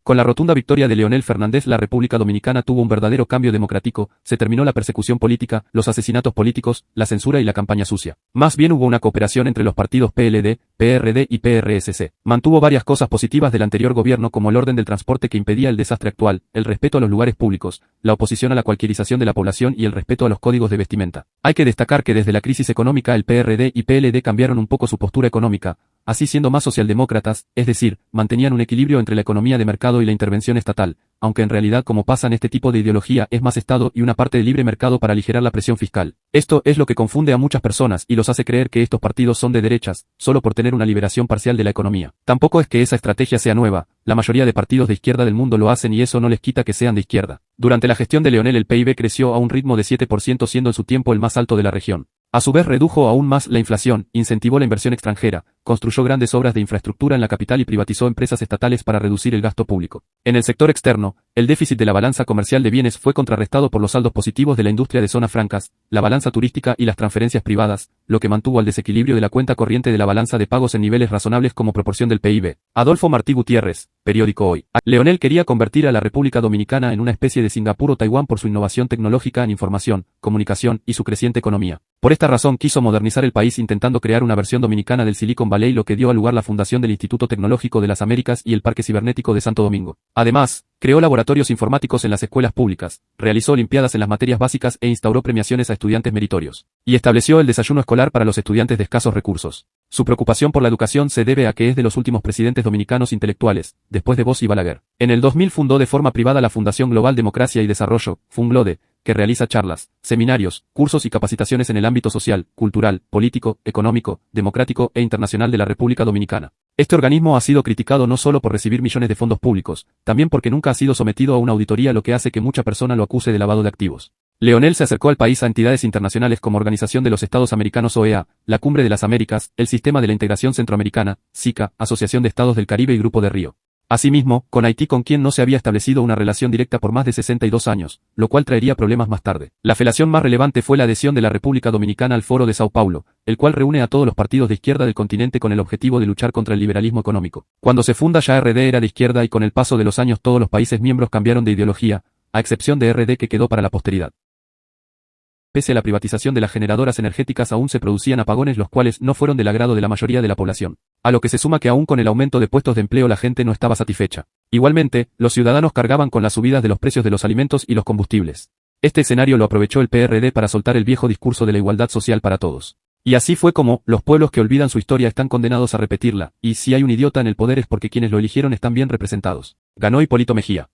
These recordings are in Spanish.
Con la rotunda victoria de Leonel Fernández, la República Dominicana tuvo un verdadero cambio democrático, se terminó la persecución política, los asesinatos políticos, la censura y la campaña sucia. Más bien hubo una cooperación entre los partidos PLD, PRD y PRSC. Mantuvo varias cosas positivas del anterior gobierno como el orden del transporte que impedía el desastre actual, el respeto a los lugares públicos, la oposición a la cualquierización de la población y el respeto a los códigos de vestimenta. Hay que destacar que desde la crisis económica el PRD y PLD cambiaron un poco su postura económica, así siendo más socialdemócratas, es decir, mantenían un equilibrio entre la economía de mercado y la intervención estatal, aunque en realidad como pasa en este tipo de ideología es más Estado y una parte de libre mercado para aligerar la presión fiscal. Esto es lo que confunde a muchas personas y los hace creer que estos partidos son de derechas, solo por tener una liberación parcial de la economía. Tampoco es que esa estrategia sea nueva, la mayoría de partidos de izquierda del mundo lo hacen y eso no les quita que sean de izquierda. Durante la gestión de Leonel el PIB creció a un ritmo de 7% siendo en su tiempo el más alto de la región. A su vez redujo aún más la inflación, incentivó la inversión extranjera, construyó grandes obras de infraestructura en la capital y privatizó empresas estatales para reducir el gasto público. En el sector externo, el déficit de la balanza comercial de bienes fue contrarrestado por los saldos positivos de la industria de zonas francas, la balanza turística y las transferencias privadas, lo que mantuvo al desequilibrio de la cuenta corriente de la balanza de pagos en niveles razonables como proporción del PIB. Adolfo Martí Gutiérrez, periódico Hoy. Leonel quería convertir a la República Dominicana en una especie de Singapur o Taiwán por su innovación tecnológica en información, comunicación y su creciente economía. Por esta razón quiso modernizar el país intentando crear una versión dominicana del Silicon Valley, lo que dio a lugar la fundación del Instituto Tecnológico de las Américas y el Parque Cibernético de Santo Domingo. Además, creó laboratorios informáticos en las escuelas públicas, realizó olimpiadas en las materias básicas e instauró premiaciones a estudiantes meritorios. Y estableció el desayuno escolar para los estudiantes de escasos recursos. Su preocupación por la educación se debe a que es de los últimos presidentes dominicanos intelectuales, después de Bosch y Balaguer. En el 2000 fundó de forma privada la Fundación Global Democracia y Desarrollo, FUNGLODE, que realiza charlas, seminarios, cursos y capacitaciones en el ámbito social, cultural, político, económico, democrático e internacional de la República Dominicana. Este organismo ha sido criticado no solo por recibir millones de fondos públicos, también porque nunca ha sido sometido a una auditoría, lo que hace que mucha persona lo acuse de lavado de activos. Leonel se acercó al país a entidades internacionales como Organización de los Estados Americanos OEA, la Cumbre de las Américas, el Sistema de la Integración Centroamericana, SICA, Asociación de Estados del Caribe y Grupo de Río. Asimismo, con Haití, con quien no se había establecido una relación directa por más de 62 años, lo cual traería problemas más tarde. La felación más relevante fue la adhesión de la República Dominicana al Foro de Sao Paulo, el cual reúne a todos los partidos de izquierda del continente con el objetivo de luchar contra el liberalismo económico. Cuando se funda ya RD era de izquierda y con el paso de los años todos los países miembros cambiaron de ideología, a excepción de RD que quedó para la posteridad. Pese a la privatización de las generadoras energéticas aún se producían apagones los cuales no fueron del agrado de la mayoría de la población. A lo que se suma que aún con el aumento de puestos de empleo la gente no estaba satisfecha. Igualmente, los ciudadanos cargaban con las subidas de los precios de los alimentos y los combustibles. Este escenario lo aprovechó el PRD para soltar el viejo discurso de la igualdad social para todos. Y así fue como, los pueblos que olvidan su historia están condenados a repetirla, y si hay un idiota en el poder es porque quienes lo eligieron están bien representados. Ganó Hipólito Mejía.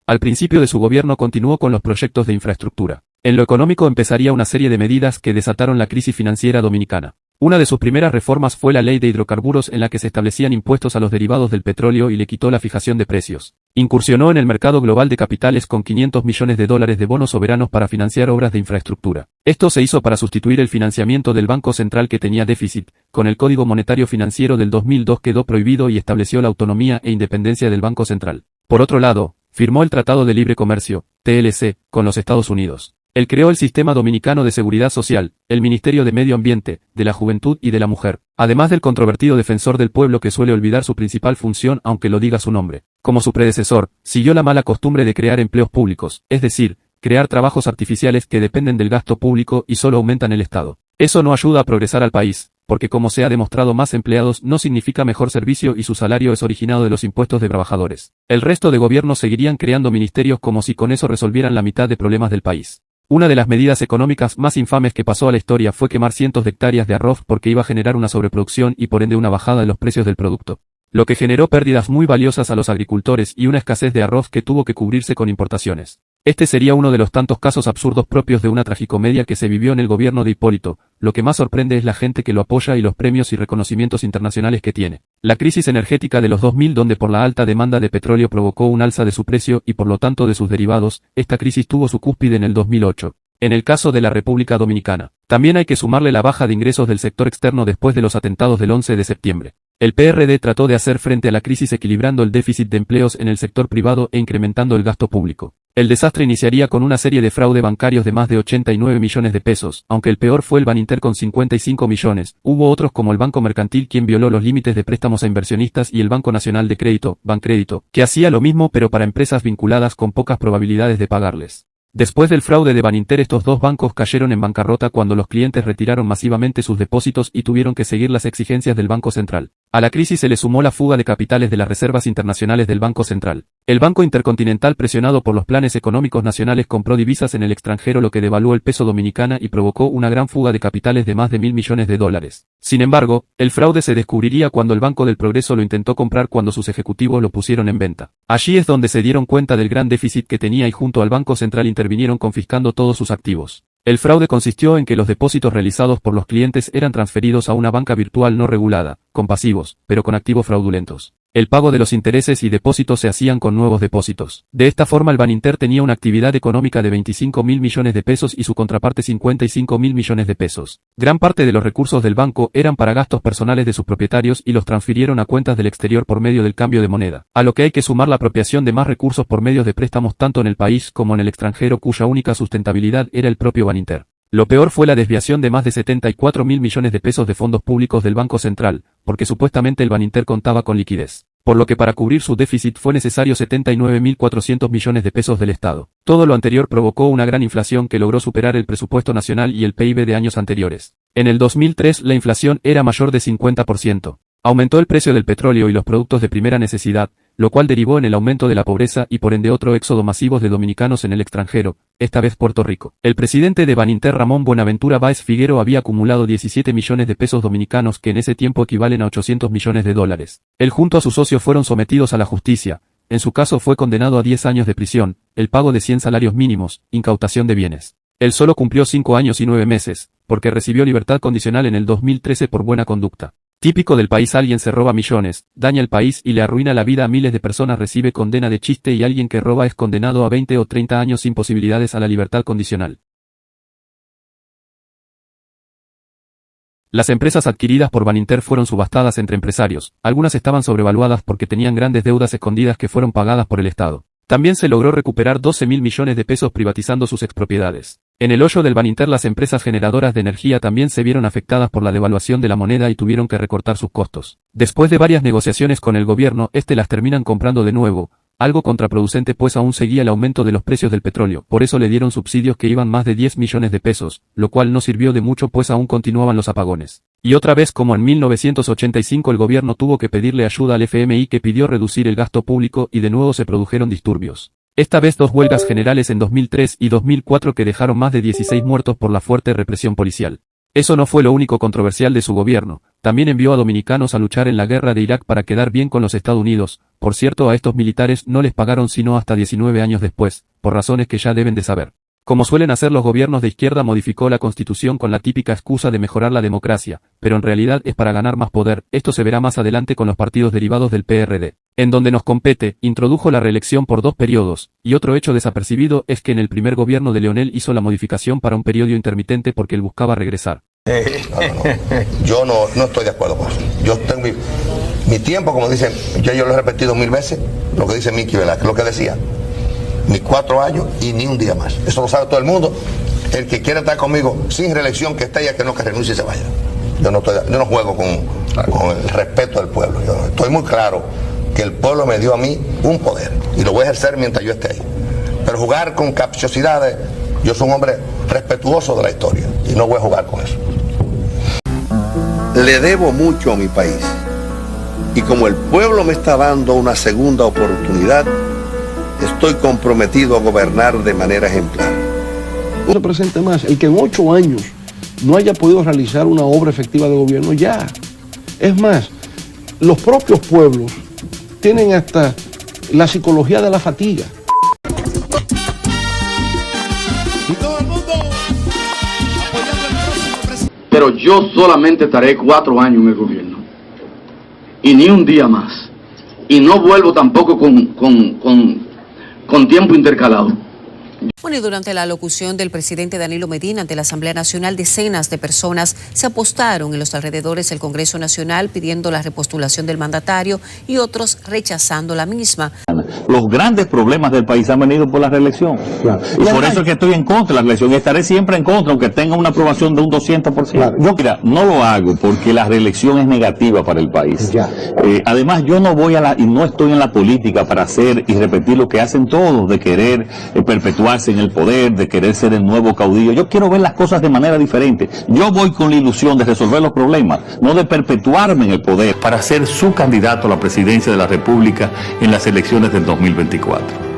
Al principio de su gobierno continuó con los proyectos de infraestructura. En lo económico empezaría una serie de medidas que desataron la crisis financiera dominicana. Una de sus primeras reformas fue la ley de hidrocarburos en la que se establecían impuestos a los derivados del petróleo y le quitó la fijación de precios. Incursionó en el mercado global de capitales con $500 millones de bonos soberanos para financiar obras de infraestructura. Esto se hizo para sustituir el financiamiento del Banco Central que tenía déficit. Con el Código Monetario Financiero del 2002 quedó prohibido y estableció la autonomía e independencia del Banco Central. Por otro lado, firmó el Tratado de Libre Comercio, TLC, con los Estados Unidos. Él creó el Sistema Dominicano de Seguridad Social, el Ministerio de Medio Ambiente, de la Juventud y de la Mujer, además del controvertido Defensor del Pueblo que suele olvidar su principal función aunque lo diga su nombre. Como su predecesor, siguió la mala costumbre de crear empleos públicos, es decir, crear trabajos artificiales que dependen del gasto público y solo aumentan el Estado. Eso no ayuda a progresar al país, porque como se ha demostrado más empleados no significa mejor servicio y su salario es originado de los impuestos de trabajadores. El resto de gobiernos seguirían creando ministerios como si con eso resolvieran la mitad de problemas del país. Una de las medidas económicas más infames que pasó a la historia fue quemar cientos de hectáreas de arroz porque iba a generar una sobreproducción y por ende una bajada de los precios del producto, lo que generó pérdidas muy valiosas a los agricultores y una escasez de arroz que tuvo que cubrirse con importaciones. Este sería uno de los tantos casos absurdos propios de una tragicomedia que se vivió en el gobierno de Hipólito. Lo que más sorprende es la gente que lo apoya y los premios y reconocimientos internacionales que tiene. La crisis energética de los 2000 donde por la alta demanda de petróleo provocó un alza de su precio y por lo tanto de sus derivados, esta crisis tuvo su cúspide en el 2008. En el caso de la República Dominicana, también hay que sumarle la baja de ingresos del sector externo después de los atentados del 11 de septiembre. El PRD trató de hacer frente a la crisis equilibrando el déficit de empleos en el sector privado e incrementando el gasto público. El desastre iniciaría con una serie de fraude bancarios de más de 89 millones de pesos, aunque el peor fue el Baninter con 55 millones. Hubo otros como el Banco Mercantil quien violó los límites de préstamos a inversionistas y el Banco Nacional de Crédito, Bancrédito, que hacía lo mismo pero para empresas vinculadas con pocas probabilidades de pagarles. Después del fraude de Baninter, estos dos bancos cayeron en bancarrota cuando los clientes retiraron masivamente sus depósitos y tuvieron que seguir las exigencias del Banco Central. A la crisis se le sumó la fuga de capitales de las reservas internacionales del Banco Central. El Banco Intercontinental, presionado por los planes económicos nacionales, compró divisas en el extranjero, lo que devaluó el peso dominicano y provocó una gran fuga de capitales de más de $1.000 millones. Sin embargo, el fraude se descubriría cuando el Banco del Progreso lo intentó comprar cuando sus ejecutivos lo pusieron en venta. Allí es donde se dieron cuenta del gran déficit que tenía y junto al Banco Central intervinieron confiscando todos sus activos. El fraude consistió en que los depósitos realizados por los clientes eran transferidos a una banca virtual no regulada, con pasivos, pero con activos fraudulentos. El pago de los intereses y depósitos se hacían con nuevos depósitos. De esta forma el Baninter tenía una actividad económica de 25.000 millones de pesos y su contraparte 55.000 millones de pesos. Gran parte de los recursos del banco eran para gastos personales de sus propietarios y los transfirieron a cuentas del exterior por medio del cambio de moneda, a lo que hay que sumar la apropiación de más recursos por medio de préstamos tanto en el país como en el extranjero cuya única sustentabilidad era el propio Baninter. Lo peor fue la desviación de más de 74.000 millones de pesos de fondos públicos del Banco Central, porque supuestamente el Baninter contaba con liquidez, por lo que para cubrir su déficit fue necesario 79.400 millones de pesos del Estado. Todo lo anterior provocó una gran inflación que logró superar el presupuesto nacional y el PIB de años anteriores. En el 2003 la inflación era mayor de 50%. Aumentó el precio del petróleo y los productos de primera necesidad, lo cual derivó en el aumento de la pobreza y por ende otro éxodo masivo de dominicanos en el extranjero, esta vez Puerto Rico. El presidente de Baninter, Ramón Buenaventura Báez Figuero, había acumulado 17 millones de pesos dominicanos que en ese tiempo equivalen a 800 millones de dólares. Él junto a su socio fueron sometidos a la justicia. En su caso fue condenado a 10 años de prisión, el pago de 100 salarios mínimos, incautación de bienes. Él solo cumplió 5 años y 9 meses, porque recibió libertad condicional en el 2013 por buena conducta. Típico del país, alguien se roba millones, daña el país y le arruina la vida a miles de personas, recibe condena de chiste y alguien que roba es condenado a 20 o 30 años sin posibilidades a la libertad condicional. Las empresas adquiridas por Baninter fueron subastadas entre empresarios, algunas estaban sobrevaluadas porque tenían grandes deudas escondidas que fueron pagadas por el Estado. También se logró recuperar 12.000 millones de pesos privatizando sus expropiedades. En el hoyo del Baninter las empresas generadoras de energía también se vieron afectadas por la devaluación de la moneda y tuvieron que recortar sus costos. Después de varias negociaciones con el gobierno, las terminan comprando de nuevo, algo contraproducente pues aún seguía el aumento de los precios del petróleo, por eso le dieron subsidios que iban más de 10 millones de pesos, lo cual no sirvió de mucho pues aún continuaban los apagones. Y otra vez como en 1985 el gobierno tuvo que pedirle ayuda al FMI que pidió reducir el gasto público y de nuevo se produjeron disturbios. Esta vez 2 huelgas generales en 2003 y 2004 que dejaron más de 16 muertos por la fuerte represión policial. Eso no fue lo único controversial de su gobierno, también envió a dominicanos a luchar en la guerra de Irak para quedar bien con los Estados Unidos. Por cierto, a estos militares no les pagaron sino hasta 19 años después, por razones que ya deben de saber. Como suelen hacer los gobiernos de izquierda, modificó la constitución con la típica excusa de mejorar la democracia, pero en realidad es para ganar más poder. Esto se verá más adelante con los partidos derivados del PRD. En donde nos compete, introdujo la reelección por 2 periodos, y otro hecho desapercibido es que en el primer gobierno de Leonel hizo la modificación para un periodo intermitente porque él buscaba regresar. Yo no estoy de acuerdo con eso. Yo tengo mi tiempo, como dicen, yo lo he repetido 1000 veces, lo que dice Mickey Velázquez, lo que decía. Mis 4 años y ni un día más. Eso lo sabe todo el mundo. El que quiera estar conmigo sin reelección, que esté, y que no, que renuncie y se vaya. Yo no juego con el respeto del pueblo. Yo estoy muy claro que el pueblo me dio a mí un poder y lo voy a ejercer mientras yo esté ahí. Pero jugar con capciosidades, yo soy un hombre respetuoso de la historia y no voy a jugar con eso. Le debo mucho a mi país y como el pueblo me está dando una segunda oportunidad, estoy comprometido a gobernar de manera ejemplar. No se presente más. El que en 8 años no haya podido realizar una obra efectiva de gobierno, ya. Es más, los propios pueblos tienen hasta la psicología de la fatiga. Y todo el mundo apoyando al próximo presidente. Pero yo solamente estaré 4 años en el gobierno. Y ni un día más. Y no vuelvo tampoco con tiempo intercalado. Bueno, y durante la alocución del presidente Danilo Medina ante la Asamblea Nacional, decenas de personas se apostaron en los alrededores del Congreso Nacional pidiendo la repostulación del mandatario y otros rechazando la misma. Los grandes problemas del país han venido por la reelección. Claro. Y por eso es que estoy en contra de la reelección. Estaré siempre en contra, aunque tenga una aprobación de un 200%. Claro. Mira, no lo hago porque la reelección es negativa para el país. Además, yo no voy y no estoy en la política para hacer y repetir lo que hacen todos, de querer perpetuarse en el poder, de querer ser el nuevo caudillo. Yo quiero ver las cosas de manera diferente. Yo voy con la ilusión de resolver los problemas, no de perpetuarme en el poder para ser su candidato a la presidencia de la República en las elecciones del 2024.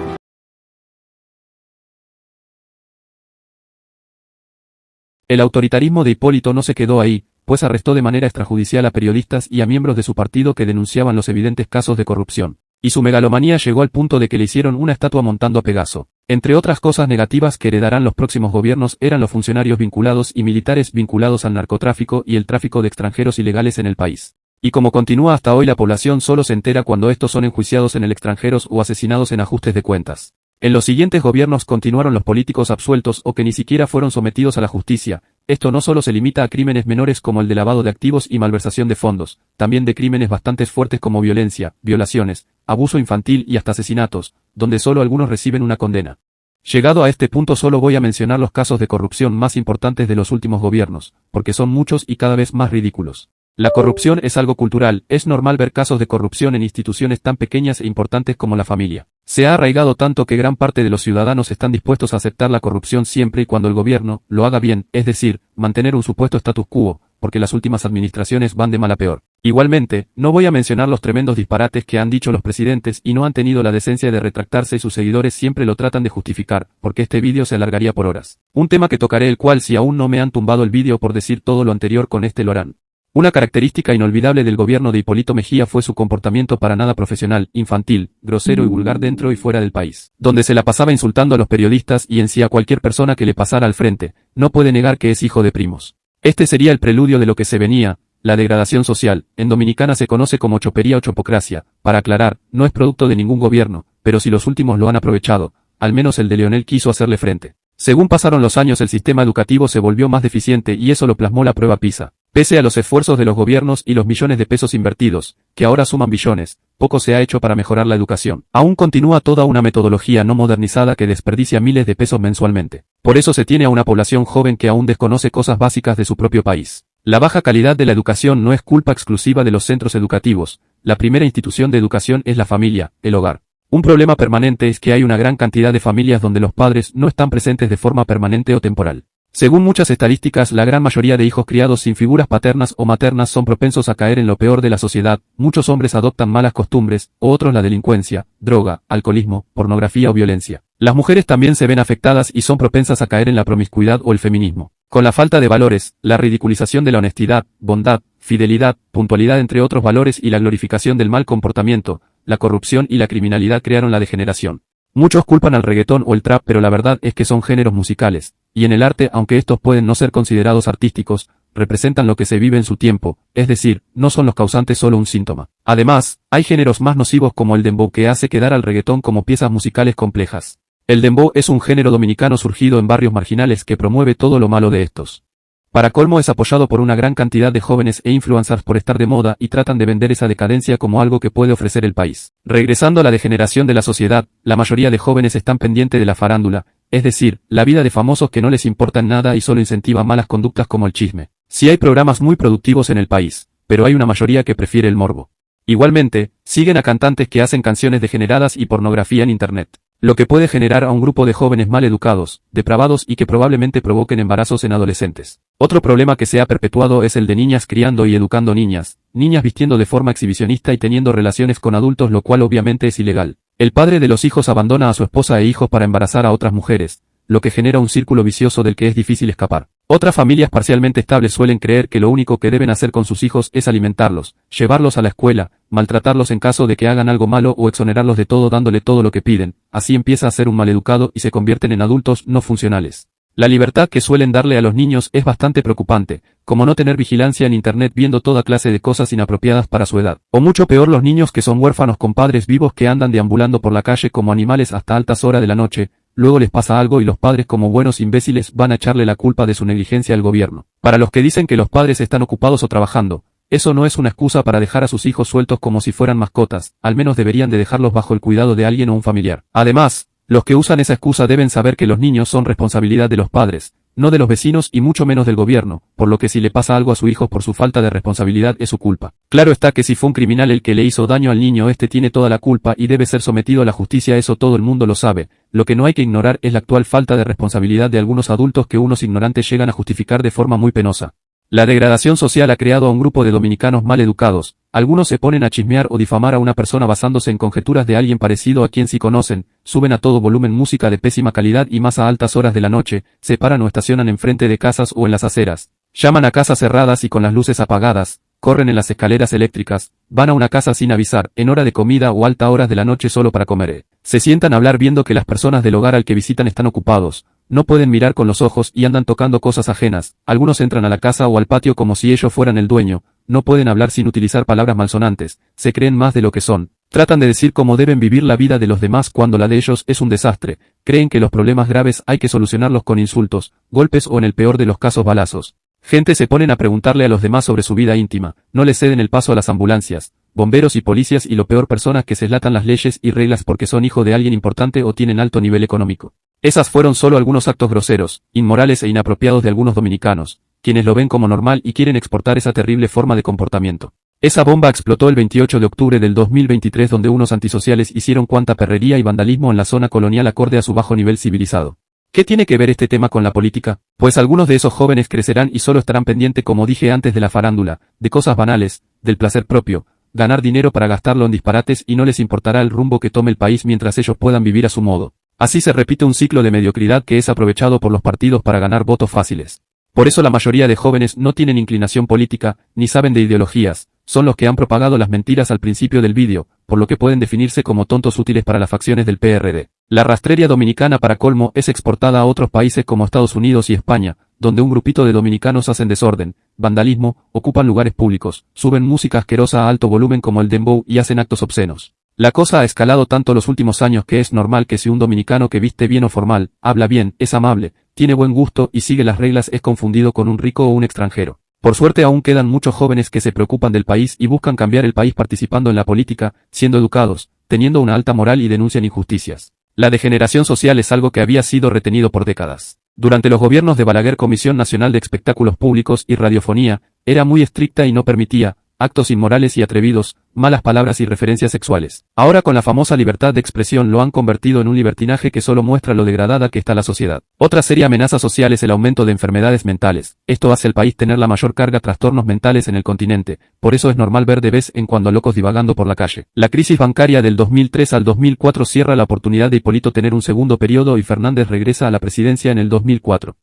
El autoritarismo de Hipólito no se quedó ahí, pues arrestó de manera extrajudicial a periodistas y a miembros de su partido que denunciaban los evidentes casos de corrupción. Y su megalomanía llegó al punto de que le hicieron una estatua montando a Pegaso. Entre otras cosas negativas que heredarán los próximos gobiernos eran los funcionarios vinculados y militares vinculados al narcotráfico y el tráfico de extranjeros ilegales en el país. Y como continúa hasta hoy, la población solo se entera cuando estos son enjuiciados en el extranjero o asesinados en ajustes de cuentas. En los siguientes gobiernos continuaron los políticos absueltos o que ni siquiera fueron sometidos a la justicia. Esto no solo se limita a crímenes menores como el de lavado de activos y malversación de fondos, también de crímenes bastante fuertes como violencia, violaciones, abuso infantil y hasta asesinatos, donde solo algunos reciben una condena. Llegado a este punto solo voy a mencionar los casos de corrupción más importantes de los últimos gobiernos, porque son muchos y cada vez más ridículos. La corrupción es algo cultural, es normal ver casos de corrupción en instituciones tan pequeñas e importantes como la familia. Se ha arraigado tanto que gran parte de los ciudadanos están dispuestos a aceptar la corrupción siempre y cuando el gobierno lo haga bien, es decir, mantener un supuesto status quo, porque las últimas administraciones van de mal a peor. Igualmente, no voy a mencionar los tremendos disparates que han dicho los presidentes y no han tenido la decencia de retractarse y sus seguidores siempre lo tratan de justificar, porque este vídeo se alargaría por horas. Un tema que tocaré el cual si aún no me han tumbado el vídeo por decir todo lo anterior con este lo harán. Una característica inolvidable del gobierno de Hipólito Mejía fue su comportamiento para nada profesional, infantil, grosero y vulgar dentro y fuera del país, donde se la pasaba insultando a los periodistas y en sí a cualquier persona que le pasara al frente. No puede negar que es hijo de primos. Este sería el preludio de lo que se venía, la degradación social. En Dominicana se conoce como chopería o chopocracia. Para aclarar, no es producto de ningún gobierno, pero si los últimos lo han aprovechado, al menos el de Leonel quiso hacerle frente. Según pasaron los años, el sistema educativo se volvió más deficiente y eso lo plasmó la prueba PISA. Pese a los esfuerzos de los gobiernos y los millones de pesos invertidos, que ahora suman billones, poco se ha hecho para mejorar la educación. Aún continúa toda una metodología no modernizada que desperdicia miles de pesos mensualmente. Por eso se tiene a una población joven que aún desconoce cosas básicas de su propio país. La baja calidad de la educación no es culpa exclusiva de los centros educativos. La primera institución de educación es la familia, el hogar. Un problema permanente es que hay una gran cantidad de familias donde los padres no están presentes de forma permanente o temporal. Según muchas estadísticas, la gran mayoría de hijos criados sin figuras paternas o maternas son propensos a caer en lo peor de la sociedad. Muchos hombres adoptan malas costumbres, o otros la delincuencia, droga, alcoholismo, pornografía o violencia. Las mujeres también se ven afectadas y son propensas a caer en la promiscuidad o el feminismo. Con la falta de valores, la ridiculización de la honestidad, bondad, fidelidad, puntualidad entre otros valores y la glorificación del mal comportamiento, la corrupción y la criminalidad crearon la degeneración. Muchos culpan al reggaetón o el trap, pero la verdad es que son géneros musicales, y en el arte, aunque estos pueden no ser considerados artísticos, representan lo que se vive en su tiempo, es decir, no son los causantes solo un síntoma. Además, hay géneros más nocivos como el dembow que hace quedar al reggaetón como piezas musicales complejas. El dembow es un género dominicano surgido en barrios marginales que promueve todo lo malo de estos. Para colmo es apoyado por una gran cantidad de jóvenes e influencers por estar de moda y tratan de vender esa decadencia como algo que puede ofrecer el país. Regresando a la degeneración de la sociedad, la mayoría de jóvenes están pendientes de la farándula, es decir, la vida de famosos que no les importa nada y solo incentiva malas conductas como el chisme. Sí hay programas muy productivos en el país, pero hay una mayoría que prefiere el morbo. Igualmente, siguen a cantantes que hacen canciones degeneradas y pornografía en internet, lo que puede generar a un grupo de jóvenes mal educados, depravados y que probablemente provoquen embarazos en adolescentes. Otro problema que se ha perpetuado es el de niñas criando y educando niñas vistiendo de forma exhibicionista y teniendo relaciones con adultos, lo cual obviamente es ilegal. El padre de los hijos abandona a su esposa e hijos para embarazar a otras mujeres, lo que genera un círculo vicioso del que es difícil escapar. Otras familias parcialmente estables suelen creer que lo único que deben hacer con sus hijos es alimentarlos, llevarlos a la escuela, maltratarlos en caso de que hagan algo malo o exonerarlos de todo dándole todo lo que piden. Así empieza a ser un maleducado y se convierten en adultos no funcionales. La libertad que suelen darle a los niños es bastante preocupante, como no tener vigilancia en internet viendo toda clase de cosas inapropiadas para su edad. O mucho peor, los niños que son huérfanos con padres vivos que andan deambulando por la calle como animales hasta altas horas de la noche, luego les pasa algo y los padres como buenos imbéciles van a echarle la culpa de su negligencia al gobierno. Para los que dicen que los padres están ocupados o trabajando, eso no es una excusa para dejar a sus hijos sueltos como si fueran mascotas, al menos deberían de dejarlos bajo el cuidado de alguien o un familiar. Además, los que usan esa excusa deben saber que los niños son responsabilidad de los padres, no de los vecinos y mucho menos del gobierno, por lo que si le pasa algo a su hijo por su falta de responsabilidad es su culpa. Claro está que si fue un criminal el que le hizo daño al niño, este tiene toda la culpa y debe ser sometido a la justicia, eso todo el mundo lo sabe. Lo que no hay que ignorar es la actual falta de responsabilidad de algunos adultos que unos ignorantes llegan a justificar de forma muy penosa. La degradación social ha creado a un grupo de dominicanos mal educados. Algunos se ponen a chismear o difamar a una persona basándose en conjeturas de alguien parecido a quien sí conocen, suben a todo volumen música de pésima calidad y más a altas horas de la noche, se paran o estacionan enfrente de casas o en las aceras, llaman a casas cerradas y con las luces apagadas, corren en las escaleras eléctricas, van a una casa sin avisar, en hora de comida o altas horas de la noche solo para comer. Se sientan a hablar viendo que las personas del hogar al que visitan están ocupados. No pueden mirar con los ojos y andan tocando cosas ajenas, algunos entran a la casa o al patio como si ellos fueran el dueño, no pueden hablar sin utilizar palabras malsonantes, se creen más de lo que son, tratan de decir cómo deben vivir la vida de los demás cuando la de ellos es un desastre, creen que los problemas graves hay que solucionarlos con insultos, golpes o en el peor de los casos balazos. Gente se ponen a preguntarle a los demás sobre su vida íntima, no le ceden el paso a las ambulancias, bomberos y policías y lo peor personas que se slatan las leyes y reglas porque son hijo de alguien importante o tienen alto nivel económico. Esas fueron solo algunos actos groseros, inmorales e inapropiados de algunos dominicanos, quienes lo ven como normal y quieren exportar esa terrible forma de comportamiento. Esa bomba explotó el 28 de octubre del 2023 donde unos antisociales hicieron cuanta perrería y vandalismo en la zona colonial acorde a su bajo nivel civilizado. ¿Qué tiene que ver este tema con la política? Pues algunos de esos jóvenes crecerán y solo estarán pendientes, como dije antes, de la farándula, de cosas banales, del placer propio, ganar dinero para gastarlo en disparates y no les importará el rumbo que tome el país mientras ellos puedan vivir a su modo. Así se repite un ciclo de mediocridad que es aprovechado por los partidos para ganar votos fáciles. Por eso la mayoría de jóvenes no tienen inclinación política, ni saben de ideologías, son los que han propagado las mentiras al principio del vídeo, por lo que pueden definirse como tontos útiles para las facciones del PRD. La rastrería dominicana para colmo es exportada a otros países como Estados Unidos y España, donde un grupito de dominicanos hacen desorden, vandalismo, ocupan lugares públicos, suben música asquerosa a alto volumen como el dembow y hacen actos obscenos. La cosa ha escalado tanto los últimos años que es normal que si un dominicano que viste bien o formal, habla bien, es amable, tiene buen gusto y sigue las reglas es confundido con un rico o un extranjero. Por suerte aún quedan muchos jóvenes que se preocupan del país y buscan cambiar el país participando en la política, siendo educados, teniendo una alta moral y denuncian injusticias. La degeneración social es algo que había sido retenido por décadas. Durante los gobiernos de Balaguer, Comisión Nacional de Espectáculos Públicos y Radiofonía, era muy estricta y no permitía actos inmorales y atrevidos, malas palabras y referencias sexuales. Ahora con la famosa libertad de expresión lo han convertido en un libertinaje que solo muestra lo degradada que está la sociedad. Otra seria amenaza social es el aumento de enfermedades mentales. Esto hace al país tener la mayor carga de trastornos mentales en el continente, por eso es normal ver de vez en cuando a locos divagando por la calle. La crisis bancaria del 2003 al 2004 cierra la oportunidad de Hipólito tener un segundo periodo y Fernández regresa a la presidencia en el 2004.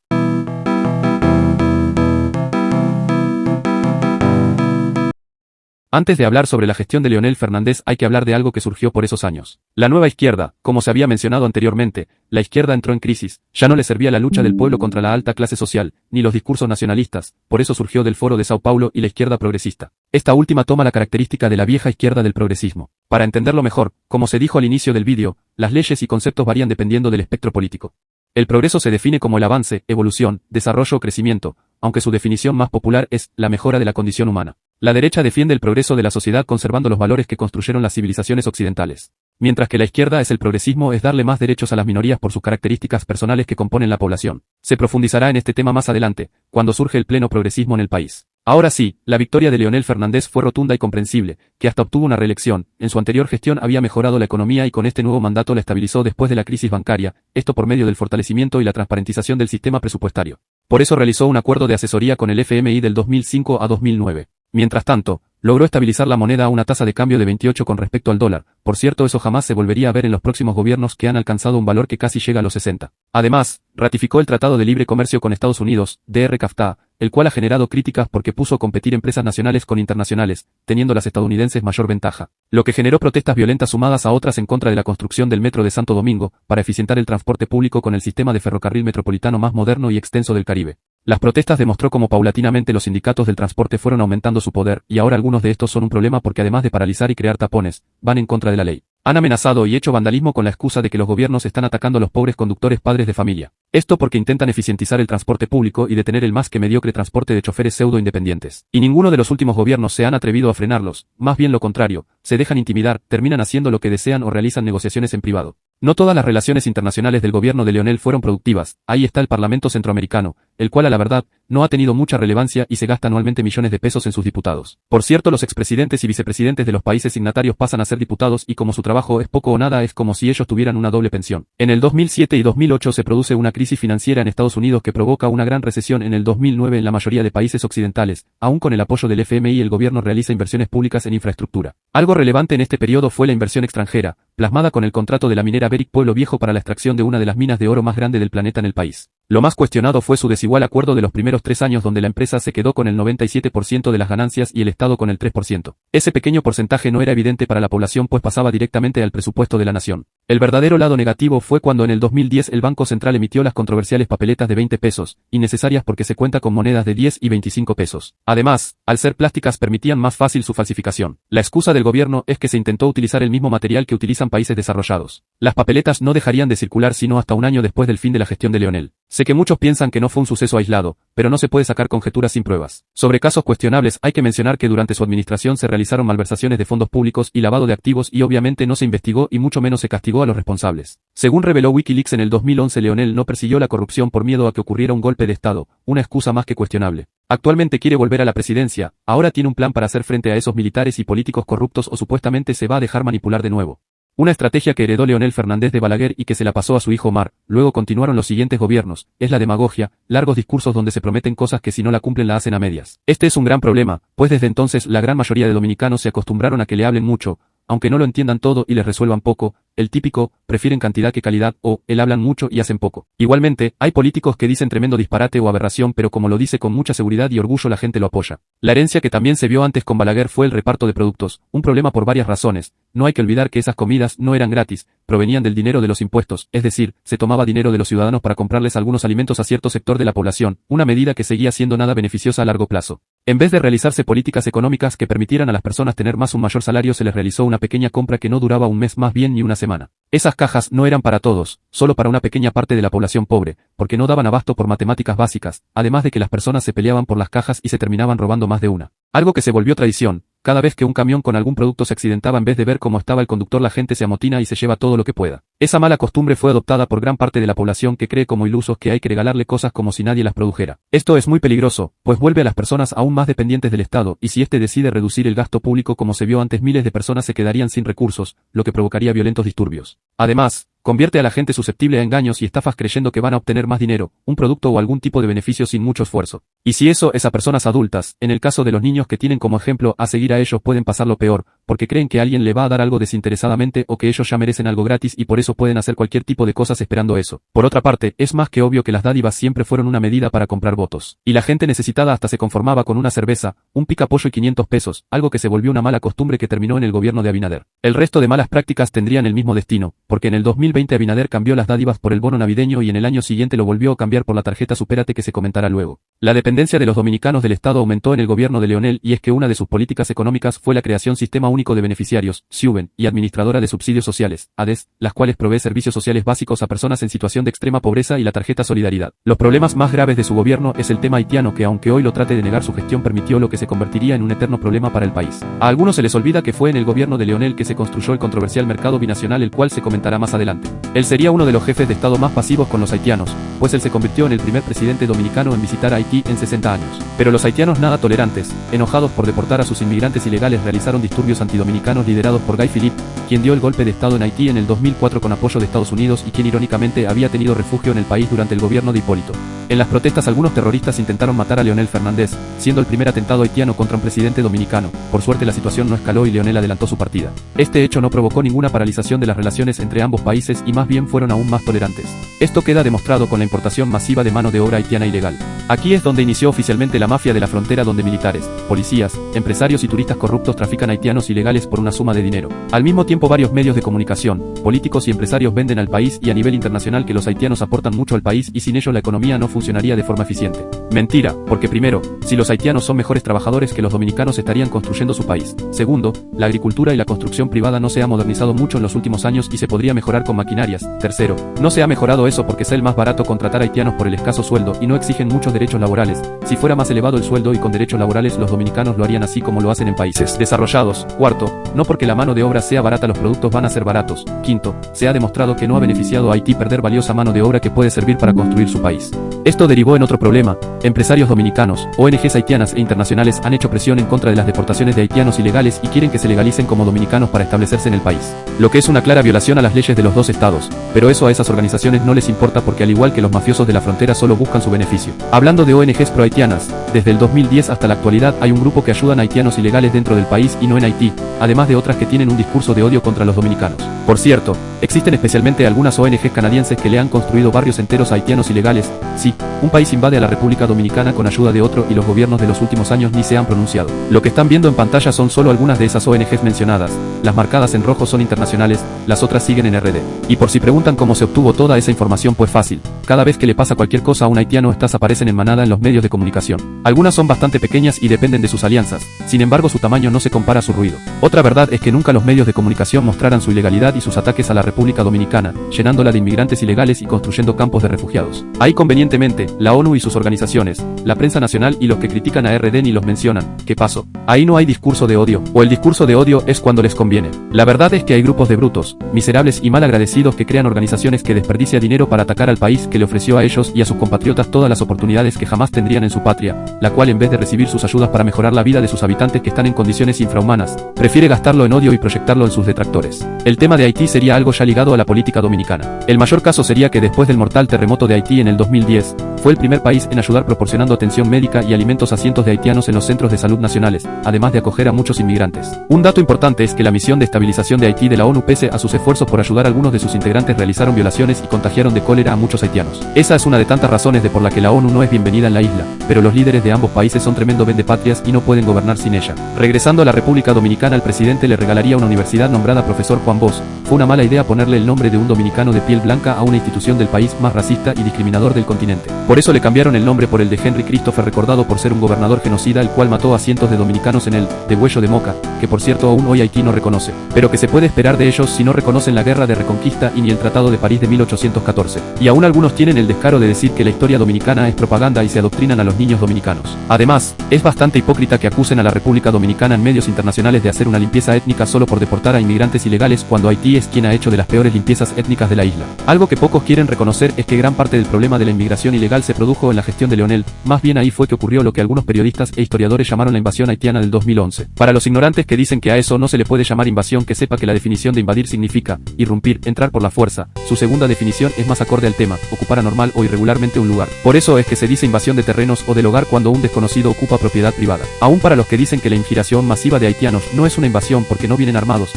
Antes de hablar sobre la gestión de Leonel Fernández hay que hablar de algo que surgió por esos años. La nueva izquierda, como se había mencionado anteriormente, la izquierda entró en crisis, ya no le servía la lucha del pueblo contra la alta clase social, ni los discursos nacionalistas, por eso surgió del Foro de Sao Paulo y la izquierda progresista. Esta última toma la característica de la vieja izquierda del progresismo. Para entenderlo mejor, como se dijo al inicio del vídeo, las leyes y conceptos varían dependiendo del espectro político. El progreso se define como el avance, evolución, desarrollo o crecimiento, aunque su definición más popular es la mejora de la condición humana. La derecha defiende el progreso de la sociedad conservando los valores que construyeron las civilizaciones occidentales. Mientras que la izquierda es el progresismo, es darle más derechos a las minorías por sus características personales que componen la población. Se profundizará en este tema más adelante, cuando surge el pleno progresismo en el país. Ahora sí, la victoria de Leonel Fernández fue rotunda y comprensible, que hasta obtuvo una reelección. En su anterior gestión había mejorado la economía y con este nuevo mandato la estabilizó después de la crisis bancaria, esto por medio del fortalecimiento y la transparentización del sistema presupuestario. Por eso realizó un acuerdo de asesoría con el FMI del 2005 a 2009. Mientras tanto, logró estabilizar la moneda a una tasa de cambio de 28 con respecto al dólar. Por cierto, eso jamás se volvería a ver en los próximos gobiernos que han alcanzado un valor que casi llega a los 60. Además, ratificó el Tratado de Libre Comercio con Estados Unidos, DR-CAFTA, el cual ha generado críticas porque puso a competir empresas nacionales con internacionales, teniendo las estadounidenses mayor ventaja, lo que generó protestas violentas sumadas a otras en contra de la construcción del Metro de Santo Domingo, para eficientar el transporte público con el sistema de ferrocarril metropolitano más moderno y extenso del Caribe. Las protestas demostró cómo paulatinamente los sindicatos del transporte fueron aumentando su poder, y ahora algunos de estos son un problema porque además de paralizar y crear tapones, van en contra de la ley. Han amenazado y hecho vandalismo con la excusa de que los gobiernos están atacando a los pobres conductores padres de familia. Esto porque intentan eficientizar el transporte público y detener el más que mediocre transporte de choferes pseudo-independientes. Y ninguno de los últimos gobiernos se han atrevido a frenarlos, más bien lo contrario, se dejan intimidar, terminan haciendo lo que desean o realizan negociaciones en privado. No todas las relaciones internacionales del gobierno de Leonel fueron productivas, ahí está el Parlamento Centroamericano, el cual a la verdad, no ha tenido mucha relevancia y se gasta anualmente millones de pesos en sus diputados. Por cierto, los expresidentes y vicepresidentes de los países signatarios pasan a ser diputados y como su trabajo es poco o nada es como si ellos tuvieran una doble pensión. En el 2007 y 2008 se produce una crisis financiera en Estados Unidos que provoca una gran recesión en el 2009 en la mayoría de países occidentales, aún con el apoyo del FMI el gobierno realiza inversiones públicas en infraestructura. Algo relevante en este periodo fue la inversión extranjera, plasmada con el contrato de la minera Barrick Pueblo Viejo para la extracción de una de las minas de oro más grande del planeta en el país. Lo más cuestionado fue su desigual acuerdo de los primeros 3 años donde la empresa se quedó con el 97% de las ganancias y el Estado con el 3%. Ese pequeño porcentaje no era evidente para la población pues pasaba directamente al presupuesto de la nación. El verdadero lado negativo fue cuando en el 2010 el Banco Central emitió las controversiales papeletas de 20 pesos, innecesarias porque se cuenta con monedas de 10 y 25 pesos. Además, al ser plásticas permitían más fácil su falsificación. La excusa del gobierno es que se intentó utilizar el mismo material que utilizan países desarrollados. Las papeletas no dejarían de circular sino hasta un año después del fin de la gestión de Leonel. Sé que muchos piensan que no fue un suceso aislado, pero no se puede sacar conjeturas sin pruebas. Sobre casos cuestionables hay que mencionar que durante su administración se realizaron malversaciones de fondos públicos y lavado de activos y obviamente no se investigó y mucho menos se castigó a los responsables. Según reveló Wikileaks en el 2011 Leonel no persiguió la corrupción por miedo a que ocurriera un golpe de Estado, una excusa más que cuestionable. Actualmente quiere volver a la presidencia, ahora tiene un plan para hacer frente a esos militares y políticos corruptos o supuestamente se va a dejar manipular de nuevo. Una estrategia que heredó Leonel Fernández de Balaguer y que se la pasó a su hijo Omar, luego continuaron los siguientes gobiernos, es la demagogia, largos discursos donde se prometen cosas que si no la cumplen la hacen a medias. Este es un gran problema, pues desde entonces la gran mayoría de dominicanos se acostumbraron a que le hablen mucho, aunque no lo entiendan todo y les resuelvan poco, el típico, prefieren cantidad que calidad o, el hablan mucho y hacen poco. Igualmente, hay políticos que dicen tremendo disparate o aberración pero como lo dice con mucha seguridad y orgullo la gente lo apoya. La herencia que también se vio antes con Balaguer fue el reparto de productos, un problema por varias razones, no hay que olvidar que esas comidas no eran gratis, provenían del dinero de los impuestos, es decir, se tomaba dinero de los ciudadanos para comprarles algunos alimentos a cierto sector de la población, una medida que seguía siendo nada beneficiosa a largo plazo. En vez de realizarse políticas económicas que permitieran a las personas tener más un mayor salario se les realizó una pequeña compra que no duraba un mes más bien ni una semana. Esas cajas no eran para todos, solo para una pequeña parte de la población pobre, porque no daban abasto por matemáticas básicas, además de que las personas se peleaban por las cajas y se terminaban robando más de una. Algo que se volvió tradición, cada vez que un camión con algún producto se accidentaba en vez de ver cómo estaba el conductor la gente se amotina y se lleva todo lo que pueda. Esa mala costumbre fue adoptada por gran parte de la población que cree como ilusos que hay que regalarle cosas como si nadie las produjera. Esto es muy peligroso, pues vuelve a las personas aún más dependientes del Estado y si éste decide reducir el gasto público como se vio antes miles de personas se quedarían sin recursos, lo que provocaría violentos disturbios. Además, convierte a la gente susceptible a engaños y estafas creyendo que van a obtener más dinero, un producto o algún tipo de beneficio sin mucho esfuerzo. Y si eso es a personas adultas, en el caso de los niños que tienen como ejemplo a seguir a ellos pueden pasarlo peor, porque creen que alguien le va a dar algo desinteresadamente o que ellos ya merecen algo gratis y por eso pueden hacer cualquier tipo de cosas esperando eso. Por otra parte, es más que obvio que las dádivas siempre fueron una medida para comprar votos. Y la gente necesitada hasta se conformaba con una cerveza, un picapollo y 500 pesos, algo que se volvió una mala costumbre que terminó en el gobierno de Abinader. El resto de malas prácticas tendrían el mismo destino, porque en el 2020 Abinader cambió las dádivas por el bono navideño y en el año siguiente lo volvió a cambiar por la tarjeta Supérate que se comentará luego. La dependencia de los dominicanos del Estado aumentó en el gobierno de Leonel y es que una de sus políticas económicas fue la creación Sistema Único de Beneficiarios, SIUBEN, y Administradora de Subsidios Sociales, ADES, las cuales provee servicios sociales básicos a personas en situación de extrema pobreza y la tarjeta Solidaridad. Los problemas más graves de su gobierno es el tema haitiano que aunque hoy lo trate de negar su gestión permitió lo que se convertiría en un eterno problema para el país. A algunos se les olvida que fue en el gobierno de Leonel que se construyó el controversial mercado binacional el cual se comentará más adelante. Él sería uno de los jefes de Estado más pasivos con los haitianos, pues él se convirtió en el primer presidente dominicano en visitar a Haití en 60 años. Pero los haitianos nada tolerantes, enojados por deportar a sus inmigrantes ilegales realizaron disturbios antidominicanos liderados por Guy Philippe, quien dio el golpe de Estado en Haití en el 2004 con apoyo de Estados Unidos y quien irónicamente había tenido refugio en el país durante el gobierno de Hipólito. En las protestas algunos terroristas intentaron matar a Leonel Fernández, siendo el primer atentado haitiano contra un presidente dominicano. Por suerte la situación no escaló y Leonel adelantó su partida. Este hecho no provocó ninguna paralización de las relaciones entre ambos países y más bien fueron aún más tolerantes. Esto queda demostrado con la importación masiva de mano de obra haitiana ilegal. Aquí es donde inició oficialmente la mafia de la frontera, donde militares, policías, empresarios y turistas corruptos trafican haitianos ilegales por una suma de dinero. Al mismo tiempo, varios medios de comunicación, políticos y empresarios venden al país y a nivel internacional que los haitianos aportan mucho al país y sin ellos la economía no funcionaría de forma eficiente. Mentira, porque primero, si los haitianos son mejores trabajadores que los dominicanos estarían construyendo su país. Segundo, la agricultura y la construcción privada no se ha modernizado mucho en los últimos años y se podría mejorar con maquinarias. Tercero, no se ha mejorado eso porque es el más barato contratar haitianos por el escaso sueldo y no exigen muchos derechos laborales. Si fuera más elevado el sueldo y con derechos laborales, los dominicanos lo harían así como lo hacen en países desarrollados. Cuarto, no porque la mano de obra sea barata los productos van a ser baratos. Quinto, se ha demostrado que no ha beneficiado a Haití perder valiosa mano de obra que puede servir para construir su país. Esto derivó en otro problema. Empresarios dominicanos, ONGs haitianas e internacionales han hecho presión en contra de las deportaciones de haitianos ilegales y quieren que se legalicen como dominicanos para establecerse en el país. Lo que es una clara violación a las leyes de los dos estados, pero eso a esas organizaciones no les importa porque al igual que los mafiosos de la frontera solo buscan su beneficio. Hablando de ONGs pro-haitianas, desde el 2010 hasta la actualidad hay un grupo que ayudan a haitianos ilegales dentro del país y no en Haití, además de otras que tienen un discurso de odio contra los dominicanos. Por cierto, existen especialmente algunas ONGs canadienses que le han construido barrios enteros a haitianos ilegales. Sí, un país invade a la República Dominicana con ayuda de otro y los gobiernos de los últimos años ni se han pronunciado. Lo que están viendo en pantalla son solo algunas de esas ONGs mencionadas. Las marcadas en rojo son internacionales, las otras siguen en RD. Y por si preguntan cómo se obtuvo toda esa información, pues fácil. Cada vez que le pasa cualquier cosa a un haitiano, estas aparecen en manada en los medios de comunicación. Algunas son bastante pequeñas y dependen de sus alianzas, sin embargo su tamaño no se compara a su ruido. Otra verdad es que nunca los medios de comunicación mostraran su ilegalidad y sus ataques a la República Dominicana, llenándola de inmigrantes ilegales y construyendo campos de refugiados. Ahí convenientemente, la ONU y sus organizaciones, la prensa nacional y los que critican a RD ni los mencionan. ¿Qué pasó? Ahí no hay discurso de odio, o el discurso de odio es cuando les conviene. La verdad es que hay grupos de brutos, miserables y mal agradecidos que crean organizaciones que desperdicia dinero para atacar al país que le ofreció a ellos y a sus compatriotas todas las oportunidades que jamás tendrían en su patria, la cual en vez de recibir sus ayudas para mejorar la vida de sus habitantes que están en condiciones infrahumanas, prefiere gastarlo en odio y proyectarlo en sus detractores. El tema de Haití sería algo ya ligado a la política dominicana. El mayor caso sería que después del mortal terremoto de Haití en el 2010, fue el primer país en ayudar proporcionando atención médica y alimentos a cientos de haitianos en los centros de salud nacionales, además de acoger a muchos inmigrantes. Un dato importante es que la misión de estabilización de Haití de la ONU, pese a sus esfuerzos por ayudar a algunos de sus integrantes, realizaron violaciones y contagiaron de cólera a muchos haitianos. Esa es una de tantas razones de por la que la ONU no es bienvenida en la isla, pero los líderes de ambos países son tremendo vendepatrias y no pueden gobernar sin ella. Regresando a la República Dominicana, el presidente le regalaría una universidad nombrada Profesor Juan Bosch. Fue una mala idea ponerle el nombre de un dominicano de piel blanca a una institución del país más racista y discriminador del continente. Por eso le cambiaron el nombre por el de Henry Christopher, recordado por ser un gobernador genocida el cual mató a cientos de dominicanos en el degüello de Moca, que por cierto aún hoy Haití no reconoce. Pero que se puede esperar de ellos si no reconocen la guerra de reconquista y ni el Tratado de París de 1814. Y aún algunos tienen el descaro de decir que la historia dominicana es propaganda y se adoctrinan a los niños dominicanos. Además, es bastante hipócrita que acusen a la República Dominicana en medios internacionales de hacer una limpieza étnica solo por deportar a inmigrantes ilegales cuando Haití es quien ha hecho de las peores limpiezas étnicas de la isla. Algo que pocos quieren reconocer es que gran parte del problema de la inmigración ilegal se produjo en la gestión de Leonel, más bien ahí fue que ocurrió lo que algunos periodistas e historiadores llamaron la invasión haitiana del 2011. Para los ignorantes que dicen que a eso no se le puede llamar invasión, que sepa que la definición de invadir significa irrumpir, entrar por la fuerza. Su segunda definición es más acorde al tema, ocupar anormal o irregularmente un lugar. Por eso es que se dice invasión de terrenos o del hogar cuando un desconocido ocupa propiedad privada. Aún para los que dicen que la inmigración masiva de haitianos no es una invasión porque no vienen armados,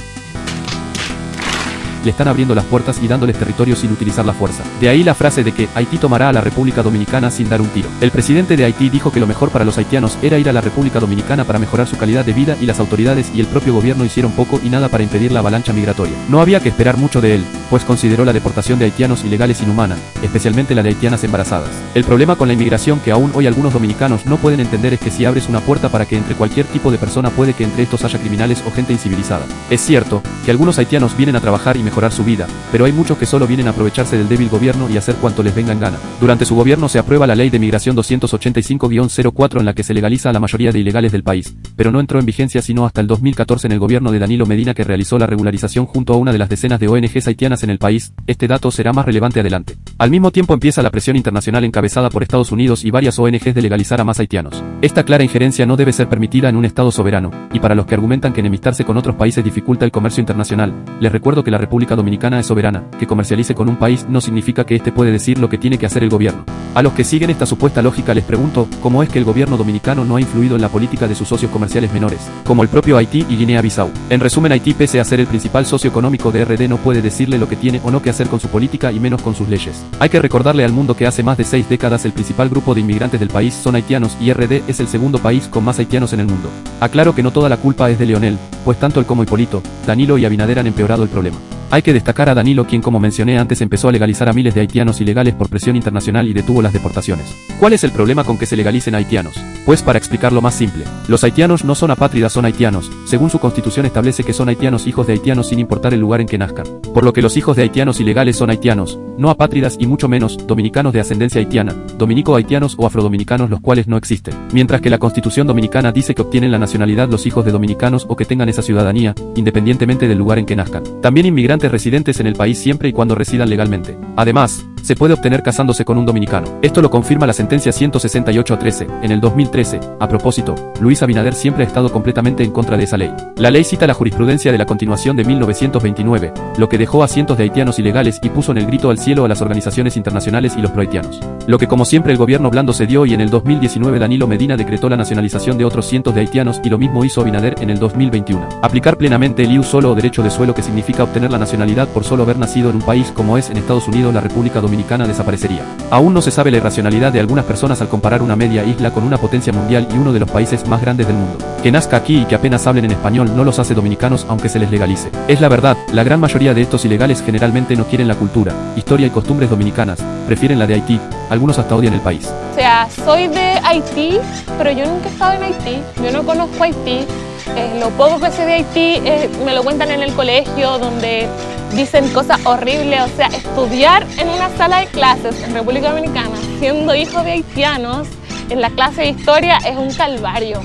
le están abriendo las puertas y dándoles territorio sin utilizar la fuerza. De ahí la frase de que Haití tomará a la República Dominicana sin dar un tiro. El presidente de Haití dijo que lo mejor para los haitianos era ir a la República Dominicana para mejorar su calidad de vida y las autoridades y el propio gobierno hicieron poco y nada para impedir la avalancha migratoria. No había que esperar mucho de él, pues consideró la deportación de haitianos ilegales inhumana, especialmente la de haitianas embarazadas. El problema con la inmigración que aún hoy algunos dominicanos no pueden entender es que si abres una puerta para que entre cualquier tipo de persona puede que entre estos haya criminales o gente incivilizada. Es cierto que algunos haitianos vienen a trabajar y mejorar su vida, pero hay muchos que solo vienen a aprovecharse del débil gobierno y hacer cuanto les venga en gana. Durante su gobierno se aprueba la Ley de Migración 285-04 en la que se legaliza a la mayoría de ilegales del país, pero no entró en vigencia sino hasta el 2014 en el gobierno de Danilo Medina, que realizó la regularización junto a una de las decenas de ONGs haitianas en el país. Este dato será más relevante adelante. Al mismo tiempo empieza la presión internacional encabezada por Estados Unidos y varias ONGs de legalizar a más haitianos. Esta clara injerencia no debe ser permitida en un Estado soberano, y para los que argumentan que enemistarse con otros países dificulta el comercio internacional, les recuerdo que la República República Dominicana es soberana. Que comercialice con un país no significa que éste puede decir lo que tiene que hacer el gobierno. A los que siguen esta supuesta lógica les pregunto, ¿cómo es que el gobierno dominicano no ha influido en la política de sus socios comerciales menores, como el propio Haití y Guinea-Bissau? En resumen, Haití, pese a ser el principal socio económico de RD, no puede decirle lo que tiene o no que hacer con su política y menos con sus leyes. Hay que recordarle al mundo que hace más de 6 décadas el principal grupo de inmigrantes del país son haitianos y RD es el segundo país con más haitianos en el mundo. Aclaro que no toda la culpa es de Leonel, pues tanto él como Hipólito, Danilo y Abinader han empeorado el problema. Hay que destacar a Danilo, quien, como mencioné antes, empezó a legalizar a miles de haitianos ilegales por presión internacional y detuvo las deportaciones. ¿Cuál es el problema con que se legalicen a haitianos? Pues para explicarlo más simple, los haitianos no son apátridas, son haitianos. Según su constitución establece que son haitianos hijos de haitianos sin importar el lugar en que nazcan. Por lo que los hijos de haitianos ilegales son haitianos, no apátridas y mucho menos dominicanos de ascendencia haitiana, dominico-haitianos o afrodominicanos, los cuales no existen. Mientras que la constitución dominicana dice que obtienen la nacionalidad los hijos de dominicanos o que tengan esa ciudadanía, independientemente del lugar en que nazcan. También inmigrantes residentes en el país siempre y cuando residan legalmente. Además, se puede obtener casándose con un dominicano. Esto lo confirma la sentencia 168-13, en el 2013. A propósito, Luis Abinader siempre ha estado completamente en contra de esa ley. La ley cita la jurisprudencia de la continuación de 1929, lo que dejó a cientos de haitianos ilegales y puso en el grito al cielo a las organizaciones internacionales y los prohaitianos. Lo que como siempre el gobierno blando cedió y en el 2019 Danilo Medina decretó la nacionalización de otros cientos de haitianos y lo mismo hizo Abinader en el 2021. Aplicar plenamente el ius solo o derecho de suelo, que significa obtener la nacionalidad por solo haber nacido en un país como es en Estados Unidos, la República Dominicana desaparecería. Aún no se sabe la irracionalidad de algunas personas al comparar una media isla con una potencia mundial y uno de los países más grandes del mundo. Que nazca aquí y que apenas hablen en español no los hace dominicanos aunque se les legalice. Es la verdad, la gran mayoría de estos ilegales generalmente no quieren la cultura, historia y costumbres dominicanas, prefieren la de Haití, algunos hasta odian el país. O sea, soy de Haití, pero yo nunca he estado en Haití, yo no conozco Haití. Lo poco que sé de Haití me lo cuentan en el colegio, donde dicen cosas horribles. O sea, estudiar en una sala de clases en República Dominicana siendo hijo de haitianos en la clase de historia es un calvario.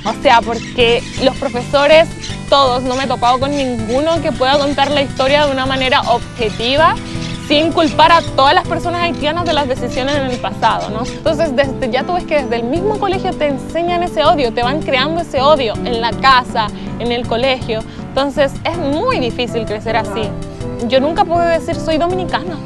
O sea, porque los profesores, todos, no me he topado con ninguno que pueda contar la historia de una manera objetiva, sin culpar a todas las personas haitianas de las decisiones en el pasado, ¿no? Entonces, ya tú ves que desde el mismo colegio te enseñan ese odio, te van creando ese odio en la casa, en el colegio. Entonces, es muy difícil crecer así. Yo nunca pude decir soy dominicana.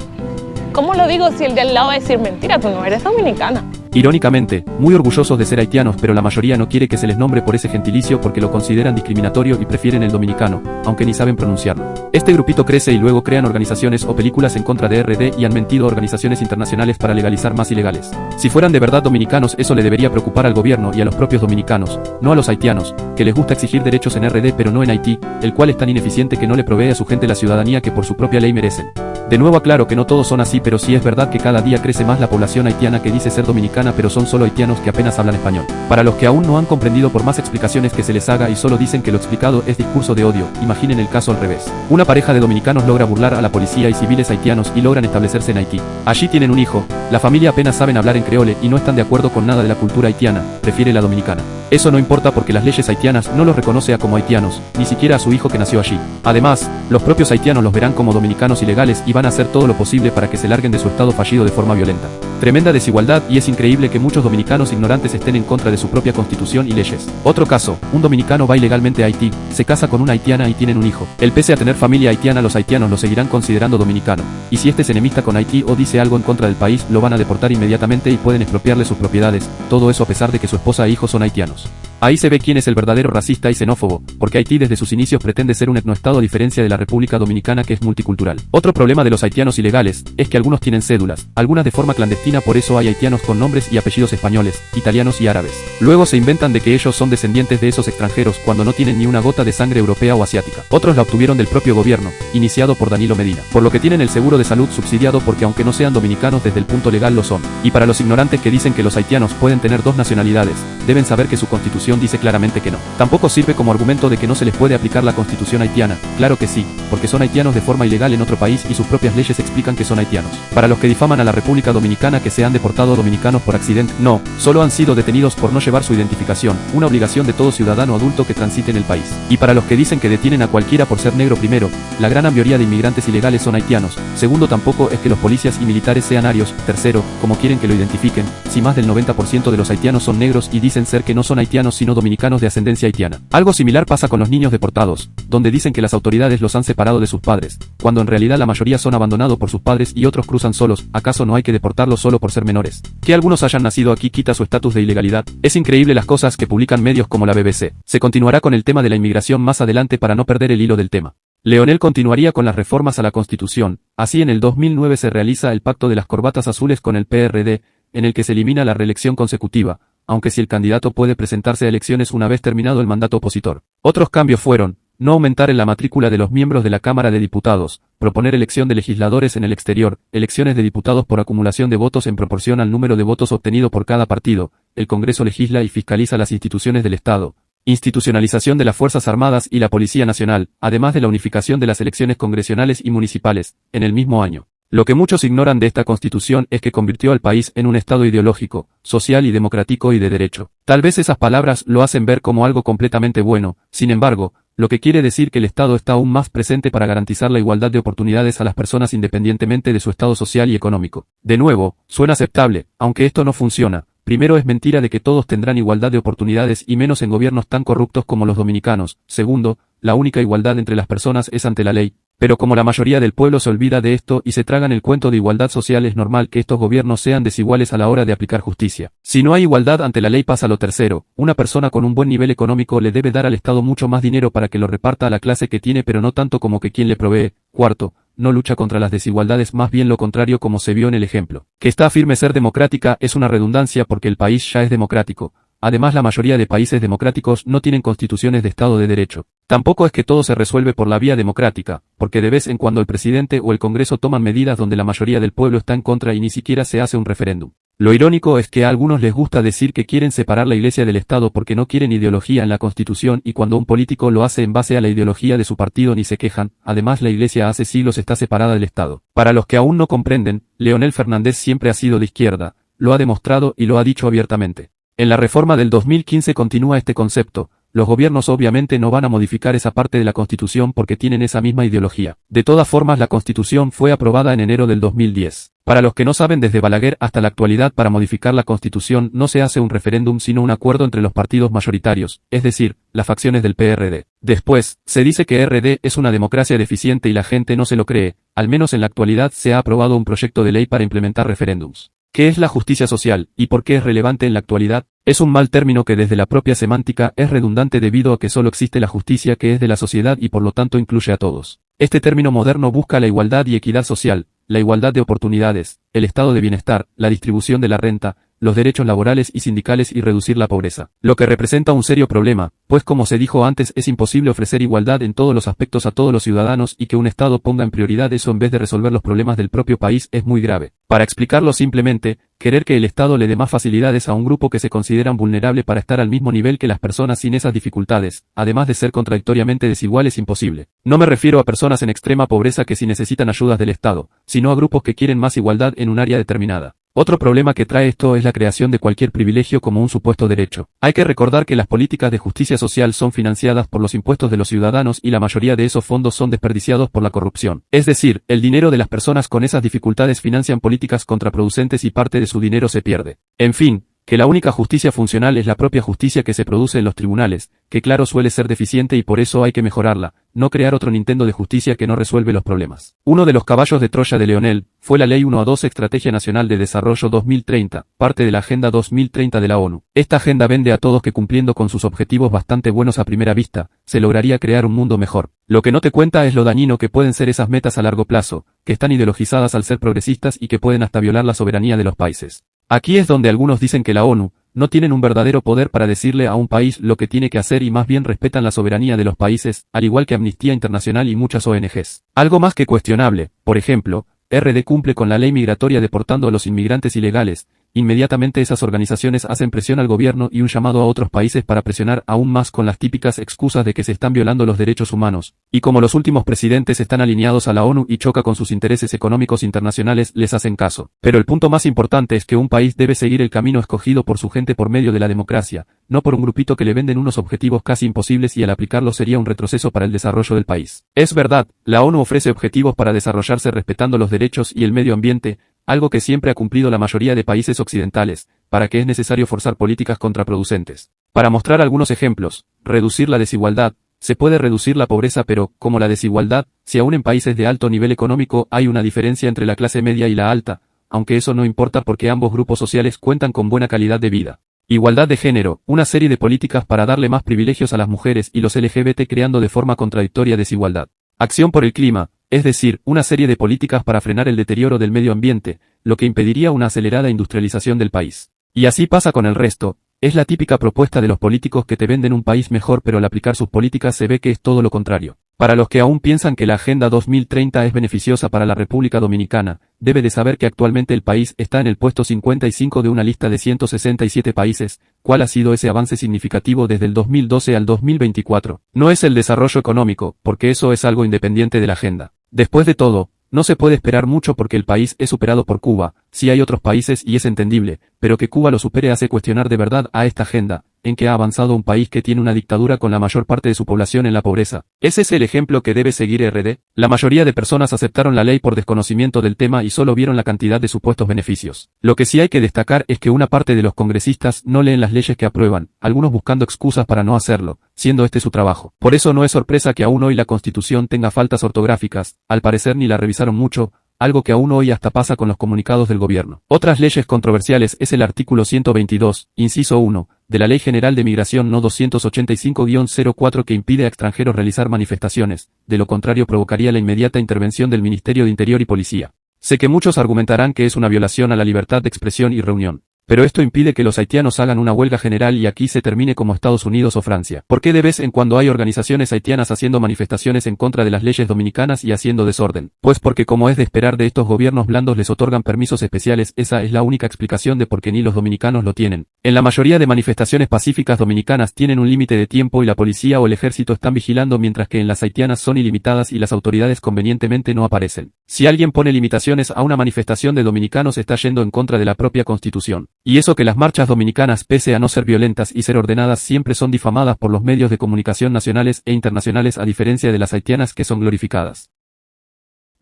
¿Cómo lo digo si el de al lado va a decir mentira, tú no eres dominicana? Irónicamente, muy orgullosos de ser haitianos, pero la mayoría no quiere que se les nombre por ese gentilicio porque lo consideran discriminatorio y prefieren el dominicano, aunque ni saben pronunciarlo. Este grupito crece y luego crean organizaciones o películas en contra de RD y han mentido a organizaciones internacionales para legalizar más ilegales. Si fueran de verdad dominicanos, eso le debería preocupar al gobierno y a los propios dominicanos, no a los haitianos, que les gusta exigir derechos en RD pero no en Haití, el cual es tan ineficiente que no le provee a su gente la ciudadanía que por su propia ley merecen. De nuevo aclaro que no todos son así, pero sí es verdad que cada día crece más la población haitiana que dice ser dominicana pero son solo haitianos que apenas hablan español. Para los que aún no han comprendido, por más explicaciones que se les haga y solo dicen que lo explicado es discurso de odio, imaginen el caso al revés. Una pareja de dominicanos logra burlar a la policía y civiles haitianos y logran establecerse en Haití. Allí tienen un hijo, la familia apenas saben hablar en creole y no están de acuerdo con nada de la cultura haitiana, prefiere la dominicana. Eso no importa porque las leyes haitianas no los reconoce como haitianos, ni siquiera a su hijo que nació allí. Además, los propios haitianos los verán como dominicanos ilegales y van a hacer todo lo posible para que se larguen de su estado fallido de forma violenta. Tremenda desigualdad, y es increíble que muchos dominicanos ignorantes estén en contra de su propia constitución y leyes. Otro caso, un dominicano va ilegalmente a Haití, se casa con una haitiana y tienen un hijo. Él, pese a tener familia haitiana, los haitianos lo seguirán considerando dominicano. Y si este se enemista con Haití o dice algo en contra del país, lo van a deportar inmediatamente y pueden expropiarle sus propiedades, todo eso a pesar de que su esposa e hijos son haitianos. Ahí se ve quién es el verdadero racista y xenófobo, porque Haití desde sus inicios pretende ser un etnoestado a diferencia de la República Dominicana, que es multicultural. Otro problema de los haitianos ilegales es que algunos tienen cédulas, algunas de forma clandestina, por eso hay haitianos con nombres y apellidos españoles, italianos y árabes. Luego se inventan de que ellos son descendientes de esos extranjeros cuando no tienen ni una gota de sangre europea o asiática. Otros la obtuvieron del propio gobierno, iniciado por Danilo Medina, por lo que tienen el seguro de salud subsidiado porque aunque no sean dominicanos desde el punto legal lo son. Y para los ignorantes que dicen que los haitianos pueden tener dos nacionalidades, deben saber que su constitución dice claramente que no. Tampoco sirve como argumento de que no se les puede aplicar la constitución haitiana, claro que sí, porque son haitianos de forma ilegal en otro país y sus propias leyes explican que son haitianos. Para los que difaman a la República Dominicana que se han deportado dominicanos por accidente, no, solo han sido detenidos por no llevar su identificación, una obligación de todo ciudadano adulto que transite en el país. Y para los que dicen que detienen a cualquiera por ser negro, primero, la gran mayoría de inmigrantes ilegales son haitianos, segundo, tampoco es que los policías y militares sean arios, tercero, como quieren que lo identifiquen, si más del 90% de los haitianos son negros y dicen ser que no son haitianos sino dominicanos de ascendencia haitiana. Algo similar pasa con los niños deportados, donde dicen que las autoridades los han separado de sus padres, cuando en realidad la mayoría son abandonados por sus padres y otros cruzan solos. ¿Acaso no hay que deportarlos solo por ser menores? Que algunos hayan nacido aquí quita su estatus de ilegalidad. Es increíble las cosas que publican medios como la BBC. Se continuará con el tema de la inmigración más adelante para no perder el hilo del tema. Leonel continuaría con las reformas a la Constitución. Así, en el 2009 se realiza el Pacto de las Corbatas Azules con el PRD, en el que se elimina la reelección consecutiva, aunque si el candidato puede presentarse a elecciones una vez terminado el mandato opositor. Otros cambios fueron: no aumentar en la matrícula de los miembros de la Cámara de Diputados, proponer elección de legisladores en el exterior, elecciones de diputados por acumulación de votos en proporción al número de votos obtenido por cada partido, el Congreso legisla y fiscaliza las instituciones del Estado, institucionalización de las Fuerzas Armadas y la Policía Nacional, además de la unificación de las elecciones congresionales y municipales, en el mismo año. Lo que muchos ignoran de esta Constitución es que convirtió al país en un Estado ideológico, social y democrático y de derecho. Tal vez esas palabras lo hacen ver como algo completamente bueno, sin embargo, lo que quiere decir que el Estado está aún más presente para garantizar la igualdad de oportunidades a las personas independientemente de su estado social y económico. De nuevo, suena aceptable, aunque esto no funciona. Primero, es mentira de que todos tendrán igualdad de oportunidades y menos en gobiernos tan corruptos como los dominicanos. Segundo, la única igualdad entre las personas es ante la ley. Pero como la mayoría del pueblo se olvida de esto y se tragan el cuento de igualdad social, es normal que estos gobiernos sean desiguales a la hora de aplicar justicia. Si no hay igualdad ante la ley, pasa lo tercero: una persona con un buen nivel económico le debe dar al Estado mucho más dinero para que lo reparta a la clase que tiene, pero no tanto como que quien le provee. Cuarto, no lucha contra las desigualdades, más bien lo contrario, como se vio en el ejemplo. Que está afirme ser democrática es una redundancia porque el país ya es democrático. Además, la mayoría de países democráticos no tienen constituciones de Estado de Derecho. Tampoco es que todo se resuelve por la vía democrática, porque de vez en cuando el presidente o el Congreso toman medidas donde la mayoría del pueblo está en contra y ni siquiera se hace un referéndum. Lo irónico es que a algunos les gusta decir que quieren separar la Iglesia del Estado porque no quieren ideología en la Constitución, y cuando un político lo hace en base a la ideología de su partido ni se quejan. Además, la Iglesia hace siglos está separada del Estado. Para los que aún no comprenden, Leonel Fernández siempre ha sido de izquierda, lo ha demostrado y lo ha dicho abiertamente. En la reforma del 2015 continúa este concepto. Los gobiernos obviamente no van a modificar esa parte de la Constitución porque tienen esa misma ideología. De todas formas, la Constitución fue aprobada en enero del 2010. Para los que no saben, desde Balaguer hasta la actualidad, para modificar la Constitución no se hace un referéndum sino un acuerdo entre los partidos mayoritarios, es decir, las facciones del PRD. Después, se dice que RD es una democracia deficiente y la gente no se lo cree. Al menos en la actualidad se ha aprobado un proyecto de ley para implementar referéndums. ¿Qué es la justicia social y por qué es relevante en la actualidad? Es un mal término que desde la propia semántica es redundante debido a que solo existe la justicia, que es de la sociedad y por lo tanto incluye a todos. Este término moderno busca la igualdad y equidad social, la igualdad de oportunidades, el estado de bienestar, la distribución de la renta, los derechos laborales y sindicales y reducir la pobreza. Lo que representa un serio problema, pues como se dijo antes, es imposible ofrecer igualdad en todos los aspectos a todos los ciudadanos, y que un Estado ponga en prioridad eso en vez de resolver los problemas del propio país es muy grave. Para explicarlo simplemente, querer que el Estado le dé más facilidades a un grupo que se consideran vulnerable para estar al mismo nivel que las personas sin esas dificultades, además de ser contradictoriamente desigual, es imposible. No me refiero a personas en extrema pobreza que sí necesitan ayudas del Estado, sino a grupos que quieren más igualdad en un área determinada. Otro problema que trae esto es la creación de cualquier privilegio como un supuesto derecho. Hay que recordar que las políticas de justicia social son financiadas por los impuestos de los ciudadanos y la mayoría de esos fondos son desperdiciados por la corrupción. Es decir, el dinero de las personas con esas dificultades financian políticas contraproducentes y parte de su dinero se pierde. En fin, que la única justicia funcional es la propia justicia que se produce en los tribunales, que claro suele ser deficiente y por eso hay que mejorarla, no crear otro Nintendo de justicia que no resuelve los problemas. Uno de los caballos de Troya de Leonel fue la Ley 1A2 Estrategia Nacional de Desarrollo 2030, parte de la Agenda 2030 de la ONU. Esta agenda vende a todos que cumpliendo con sus objetivos bastante buenos a primera vista, se lograría crear un mundo mejor. Lo que no te cuenta es lo dañino que pueden ser esas metas a largo plazo, que están ideologizadas al ser progresistas y que pueden hasta violar la soberanía de los países. Aquí es donde algunos dicen que la ONU no tienen un verdadero poder para decirle a un país lo que tiene que hacer y más bien respetan la soberanía de los países, al igual que Amnistía Internacional y muchas ONGs. Algo más que cuestionable, por ejemplo, RD cumple con la ley migratoria deportando a los inmigrantes ilegales. Inmediatamente esas organizaciones hacen presión al gobierno y un llamado a otros países para presionar aún más con las típicas excusas de que se están violando los derechos humanos, y como los últimos presidentes están alineados a la ONU y choca con sus intereses económicos internacionales, les hacen caso. Pero el punto más importante es que un país debe seguir el camino escogido por su gente por medio de la democracia, no por un grupito que le venden unos objetivos casi imposibles y al aplicarlos sería un retroceso para el desarrollo del país. Es verdad, la ONU ofrece objetivos para desarrollarse respetando los derechos y el medio ambiente, algo que siempre ha cumplido la mayoría de países occidentales, para que es necesario forzar políticas contraproducentes. Para mostrar algunos ejemplos, reducir la desigualdad. Se puede reducir la pobreza, pero, como la desigualdad, si aún en países de alto nivel económico hay una diferencia entre la clase media y la alta, aunque eso no importa porque ambos grupos sociales cuentan con buena calidad de vida. Igualdad de género, una serie de políticas para darle más privilegios a las mujeres y los LGBT creando de forma contradictoria desigualdad. Acción por el clima, es decir, una serie de políticas para frenar el deterioro del medio ambiente, lo que impediría una acelerada industrialización del país. Y así pasa con el resto. Es la típica propuesta de los políticos que te venden un país mejor, pero al aplicar sus políticas se ve que es todo lo contrario. Para los que aún piensan que la Agenda 2030 es beneficiosa para la República Dominicana, debe de saber que actualmente el país está en el puesto 55 de una lista de 167 países. ¿Cuál ha sido ese avance significativo desde el 2012 al 2024? No es el desarrollo económico, porque eso es algo independiente de la agenda. Después de todo, no se puede esperar mucho porque el país es superado por Cuba, sí hay otros países y es entendible, pero que Cuba lo supere hace cuestionar de verdad a esta agenda, en que ha avanzado un país que tiene una dictadura con la mayor parte de su población en la pobreza. ¿Ese es el ejemplo que debe seguir RD? La mayoría de personas aceptaron la ley por desconocimiento del tema y solo vieron la cantidad de supuestos beneficios. Lo que sí hay que destacar es que una parte de los congresistas no leen las leyes que aprueban, algunos buscando excusas para no hacerlo, siendo este su trabajo. Por eso no es sorpresa que aún hoy la Constitución tenga faltas ortográficas, al parecer ni la revisaron mucho, algo que aún hoy hasta pasa con los comunicados del gobierno. Otras leyes controversiales es el artículo 122, inciso 1, de la Ley General de Migración No. 285-04 que impide a extranjeros realizar manifestaciones, de lo contrario provocaría la inmediata intervención del Ministerio de Interior y Policía. Sé que muchos argumentarán que es una violación a la libertad de expresión y reunión. Pero esto impide que los haitianos hagan una huelga general y aquí se termine como Estados Unidos o Francia. ¿Por qué de vez en cuando hay organizaciones haitianas haciendo manifestaciones en contra de las leyes dominicanas y haciendo desorden? Pues porque como es de esperar de estos gobiernos blandos les otorgan permisos especiales, esa es la única explicación de por qué ni los dominicanos lo tienen. En la mayoría de manifestaciones pacíficas dominicanas tienen un límite de tiempo y la policía o el ejército están vigilando, mientras que en las haitianas son ilimitadas y las autoridades convenientemente no aparecen. Si alguien pone limitaciones a una manifestación de dominicanos está yendo en contra de la propia Constitución. Y eso que las marchas dominicanas, pese a no ser violentas y ser ordenadas, siempre son difamadas por los medios de comunicación nacionales e internacionales a diferencia de las haitianas que son glorificadas.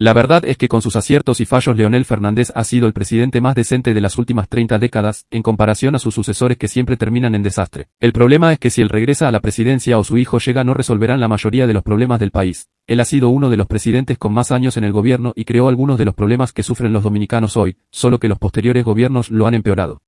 La verdad es que con sus aciertos y fallos Leonel Fernández ha sido el presidente más decente de las últimas 30 décadas, en comparación a sus sucesores que siempre terminan en desastre. El problema es que si él regresa a la presidencia o su hijo llega no resolverán la mayoría de los problemas del país. Él ha sido uno de los presidentes con más años en el gobierno y creó algunos de los problemas que sufren los dominicanos hoy, solo que los posteriores gobiernos lo han empeorado.